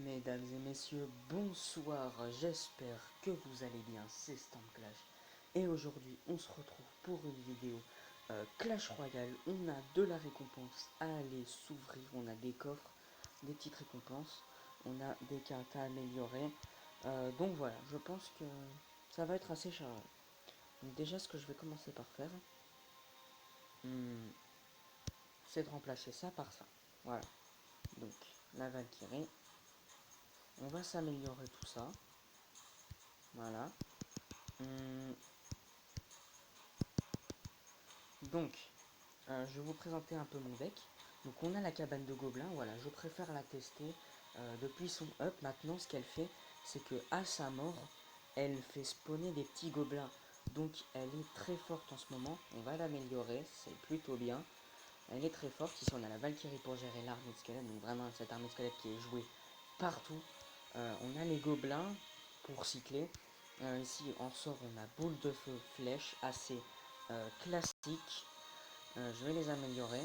Mesdames et messieurs, bonsoir, j'espère que vous allez bien, c'est Clash. Et aujourd'hui, on se retrouve pour une vidéo Clash Royale. On a de la récompense à aller s'ouvrir, on a des coffres, des petites récompenses, on a des cartes à améliorer. Donc voilà, je pense que ça va être assez chargé. Donc déjà, ce que je vais commencer par faire, c'est de remplacer ça par ça. Voilà, donc la Valkyrie. On va s'améliorer tout ça. Voilà. Donc, je vais vous présenter un peu mon deck. Donc, on a la cabane de gobelins. Voilà, je préfère la tester depuis son up. Maintenant, ce qu'elle fait, c'est que à sa mort, elle fait spawner des petits gobelins. Donc, elle est très forte en ce moment. On va l'améliorer, c'est plutôt bien. Elle est très forte. Ici, on a la Valkyrie pour gérer l'armée de squelette. Donc, vraiment, cette armée de squelette qui est jouée partout. On a les gobelins pour cycler. Ici, en sort, on a boule de feu, flèche, assez classique. Je vais les améliorer.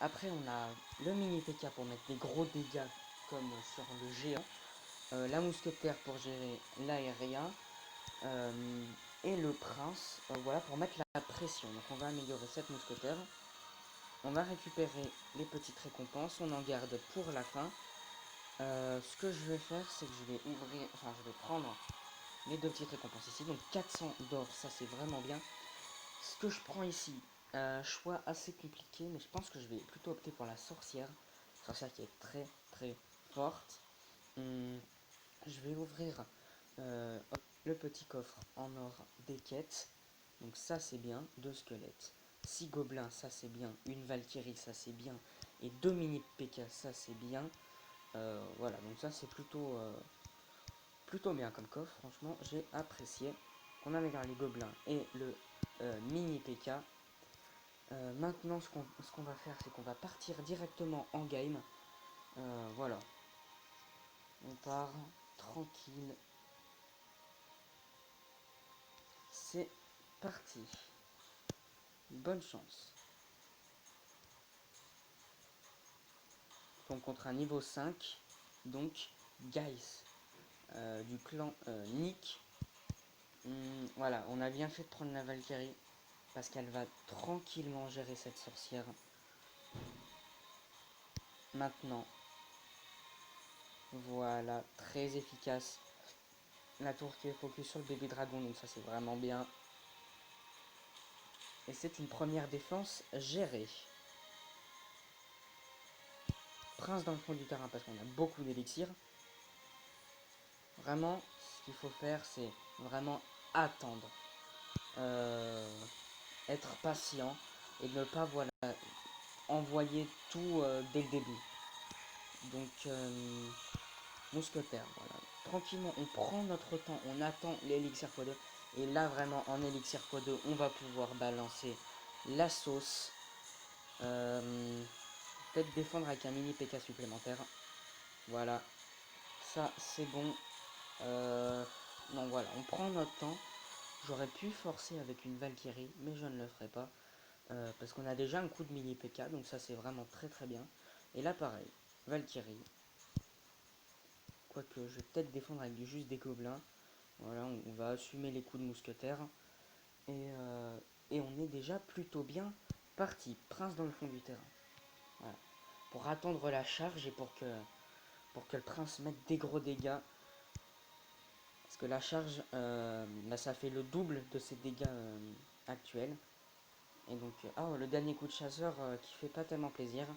Après, on a le mini PK pour mettre des gros dégâts comme sur le géant. La mousquetaire pour gérer l'aérien. Et le prince, voilà, pour mettre la pression. Donc, on va améliorer cette mousquetaire. On va récupérer les petites récompenses. On en garde pour la fin. Ce que je vais faire, c'est que je vais ouvrir, enfin, je vais prendre les deux petites récompenses ici. Donc, 400 d'or, ça c'est vraiment bien. Ce que je prends ici, choix assez compliqué, mais je pense que je vais plutôt opter pour la sorcière. Sorcière qui est très très forte. Je vais ouvrir le petit coffre en or des quêtes. Donc ça c'est bien, 2 squelettes. 6 gobelins, ça c'est bien. Une Valkyrie, ça c'est bien. Et 2 mini PK, ça c'est bien. Voilà, donc ça c'est plutôt bien comme coffre. Franchement, j'ai apprécié. On améliore les gobelins et le mini PK. Maintenant, ce qu'on va faire, c'est qu'on va partir directement en game. Voilà. On part tranquille. C'est parti. Bonne chance. Donc contre un niveau 5. Donc Guys du clan Nick. Voilà, on a bien fait de prendre la Valkyrie. Parce qu'elle va tranquillement gérer cette sorcière. Maintenant. Voilà, très efficace. La tour qui est focus sur le bébé dragon, donc ça c'est vraiment bien. Et c'est une première défense gérée. Prince dans le fond du terrain parce qu'on a beaucoup d'élixir. Vraiment, ce qu'il faut faire, c'est vraiment attendre. Être patient et ne pas voilà, envoyer tout dès le début. Donc, mousquetaire, voilà. Tranquillement, on prend notre temps, on attend l'élixir x2. Et là, vraiment, en élixir x2, on va pouvoir balancer la sauce. Peut-être défendre avec un mini PK supplémentaire. Voilà. Ça, c'est bon. Non, voilà, on prend notre temps. J'aurais pu forcer avec une Valkyrie, mais je ne le ferai pas. Parce qu'on a déjà un coup de mini PK, donc ça c'est vraiment très très bien. Et là pareil, Valkyrie. Quoique je vais peut-être défendre avec juste des gobelins. Voilà, on va assumer les coups de mousquetaire. Et on est déjà plutôt bien parti. Prince dans le fond du terrain. Voilà. Pour attendre la charge et pour que le prince mette des gros dégâts. Parce que la charge, là, ça fait le double de ses dégâts actuels. Et donc, oh, le dernier coup de chasseur qui fait pas tellement plaisir.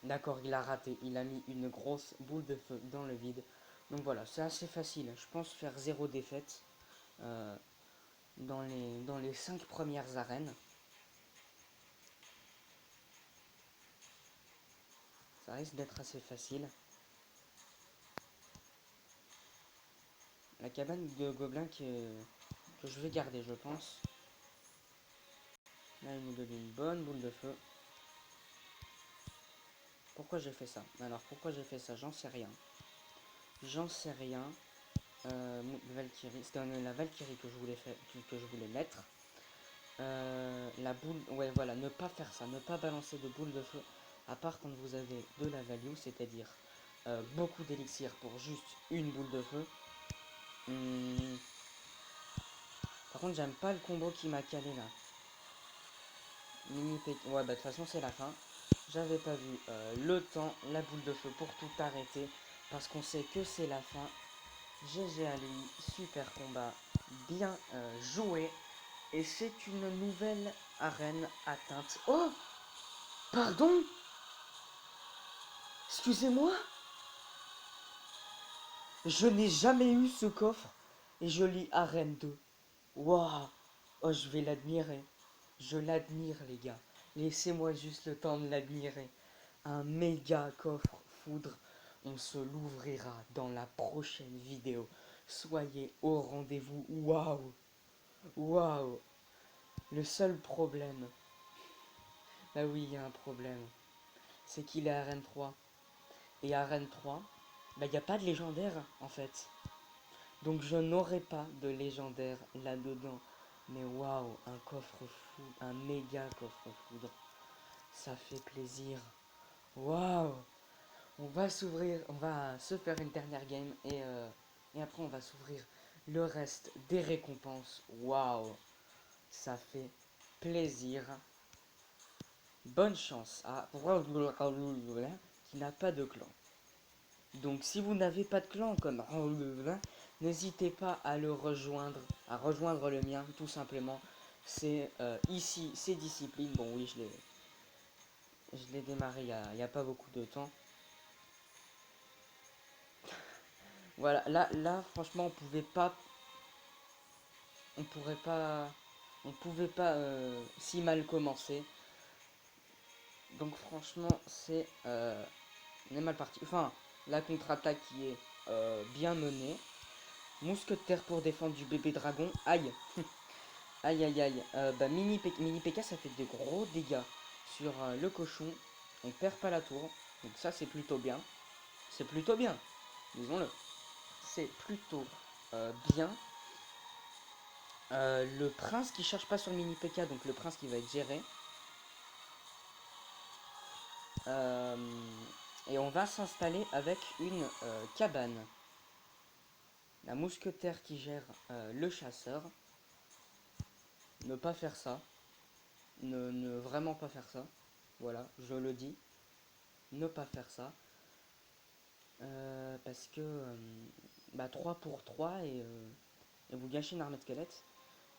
D'accord, il a raté. Il a mis une grosse boule de feu dans le vide. Donc voilà, c'est assez facile. Je pense faire 0 défaite dans les 5 premières arènes. Ça risque d'être assez facile. La cabane de gobelins que je vais garder, je pense. Là, il nous donne une bonne boule de feu. Pourquoi j'ai fait ça? Alors, pourquoi j'ai fait ça? J'en sais rien. J'en sais rien. Valkyrie, c'était la Valkyrie que je voulais mettre. La boule, ouais voilà, ne pas faire ça, ne pas balancer de boule de feu à part quand vous avez de la value, c'est-à-dire beaucoup d'élixir pour juste une boule de feu. Par contre, j'aime pas le combo qui m'a calé là. Ouais, bah de toute façon, c'est la fin. J'avais pas vu le temps, la boule de feu pour tout arrêter. Parce qu'on sait que c'est la fin. GG à lui, super combat, bien joué. Et c'est une nouvelle arène atteinte. Oh, pardon. Excusez-moi. Je n'ai jamais eu ce coffre. Et je lis arène 2. Waouh. Oh, je vais l'admirer. Je l'admire, les gars. Laissez-moi juste le temps de l'admirer. Un méga coffre foudre. On se l'ouvrira dans la prochaine vidéo. Soyez au rendez-vous. Waouh. Waouh. Le seul problème. Bah oui, il y a un problème. C'est qu'il est arène 3. Et arène 3, bah il n'y a pas de légendaire en fait. Donc je n'aurai pas de légendaire là-dedans. Mais waouh, un coffre fou, un méga coffre foudre. Ça fait plaisir. Waouh. On va s'ouvrir, on va se faire une dernière game et après on va s'ouvrir le reste des récompenses. Waouh. Ça fait plaisir. Bonne chance à qui n'a pas de clan. Donc si vous n'avez pas de clan comme n'hésitez pas à le rejoindre, à rejoindre le mien tout simplement. C'est ici, c'est discipline. Bon oui, je l'ai démarré il y a pas beaucoup de temps. Voilà, là franchement on pouvait pas si mal commencer. Donc franchement on est mal parti. Enfin, la contre-attaque qui est bien menée. Mousquetaire pour défendre du bébé dragon. Aïe. Aïe aïe aïe. Bah mini PK ça fait de gros dégâts sur le cochon. On perd pas la tour. Donc ça c'est plutôt bien. C'est plutôt bien. Disons-le. C'est plutôt bien. Le prince qui cherche pas sur mini PK. Donc le prince qui va être géré. Et on va s'installer avec une cabane. La mousquetaire qui gère le chasseur. Ne pas faire ça. Ne vraiment pas faire ça. Voilà, je le dis. Ne pas faire ça. Parce que 3 pour 3 et vous gâchez une armée de squelettes.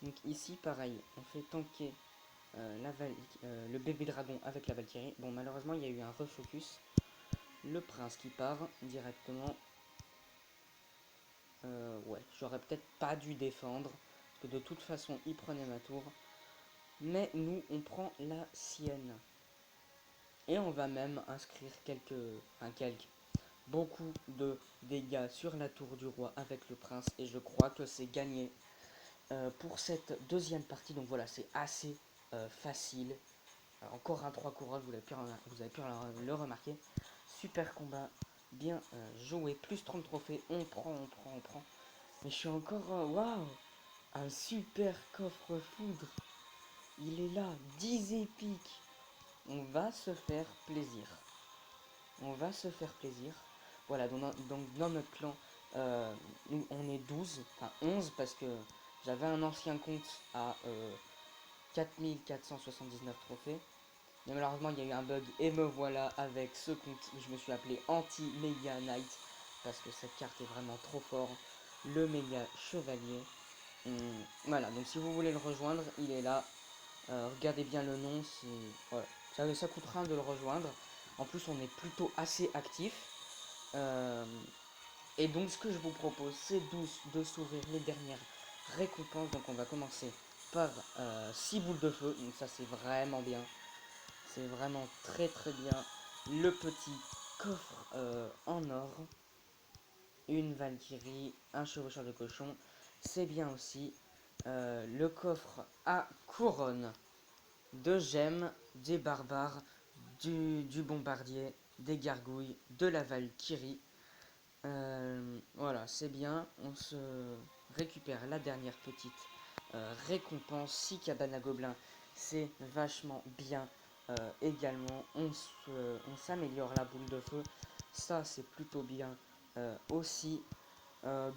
Donc ici, pareil, on fait tanker le bébé dragon avec la Valkyrie. Bon, malheureusement, il y a eu un refocus. Le prince qui part directement. Ouais, j'aurais peut-être pas dû défendre. Parce que de toute façon, il prenait ma tour. Mais nous, on prend la sienne. Et on va même inscrire beaucoup de dégâts sur la tour du roi avec le prince. Et je crois que c'est gagné pour cette deuxième partie. Donc voilà, c'est assez facile. Encore un 3 couronnes, vous avez pu le remarquer. Super combat, bien joué. Plus 30 trophées, on prend. Mais je suis encore... Waouh. Un super coffre foudre. Il est là, 10 épiques. On va se faire plaisir. On va se faire plaisir. Voilà, donc dans notre clan, nous on est 12, enfin 11 parce que j'avais un ancien compte à 4479 trophées. Mais malheureusement, il y a eu un bug et me voilà avec ce compte. Je me suis appelé Anti-Mega Knight parce que cette carte est vraiment trop fort. Le méga chevalier. Voilà, donc si vous voulez le rejoindre, il est là. Regardez bien le nom, voilà. Ça coûte rien de le rejoindre. En plus, on est plutôt assez actif. Et donc, ce que je vous propose, c'est de s'ouvrir les dernières récompenses. Donc, on va commencer par 6 boules de feu. Donc, ça, c'est vraiment bien. C'est vraiment très très bien. Le petit coffre en or. Une Valkyrie, un chevaucheur de cochon. C'est bien aussi. Le coffre à couronne. De gemmes, des barbares, du bombardier, des gargouilles, de la Valkyrie. Voilà, c'est bien. On se récupère la dernière petite récompense. 6 cabanes à gobelins, c'est vachement bien également, on s'améliore la boule de feu. Ça, c'est plutôt bien aussi.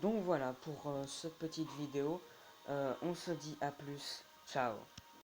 Donc voilà pour cette petite vidéo. On se dit à plus. Ciao.